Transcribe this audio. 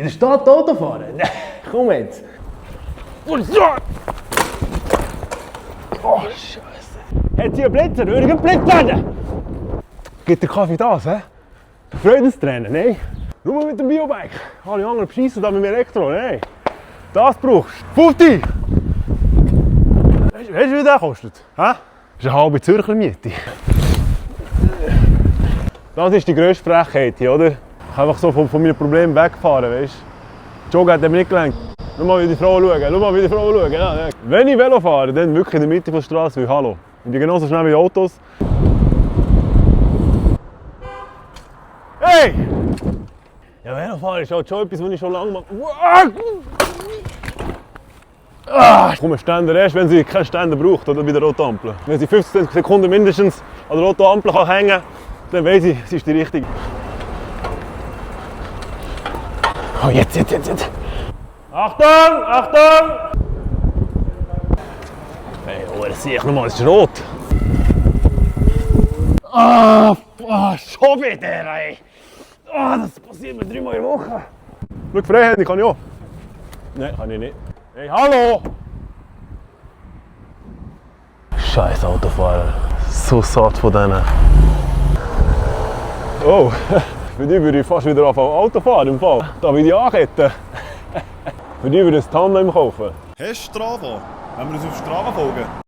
der Stadt Auto fahren? Komm jetzt. Oh, Scheiße. Hat sie einen Blitzer? Würde ich einen Blitz werden? Gibt der Kaffee das, hä? Freudenstränen, nein. Nur mit dem Biobike. Alle anderen beschissen da mit dem Elektro, nein. Das brauchst du. 50! Weißt du, wie der kostet? Hä? Das ist eine halbe Zürcher Miete. Das ist die grösste Frechheit hier, oder? Ich kann einfach so von meinen Problemen wegfahren, weißt du? Joggen hat mir nicht gelenkt. Schau mal, wie die Frau schauen. Schau mal, wie die Frau schauen. Ja, ja. Wenn ich Velo fahre, dann wirklich in der Mitte der Straße, wie hallo. Ich bin genauso schnell wie Autos. Hey! Ja, Velofahren ist halt schon etwas, was ich schon lange mache. Komm, ein Ständer erst, wenn sie keinen Ständer braucht, oder bei der roten Ampel. Wenn sie 15 Sekunden mindestens an der roten Ampel hängen kann, dann weiss ich, sie ist die richtige. Oh, jetzt. Achtung, Achtung! Hey, oh, das sehe ich nochmal, es ist rot. Schon wieder, ey. Das passiert mir 3 Mal in der Woche. Schau, Freiheit, kann ich auch. Nein, kann ich nicht. Hey, hallo! Scheiß Autofahrer. So satt von denen. Oh, für die würde ich fast wieder anfangen Auto fahren im Fall. Da will ich anketten. Für die würde ich ein Tandem kaufen. Hast du Strava? Wenn wir uns auf Strava folgen?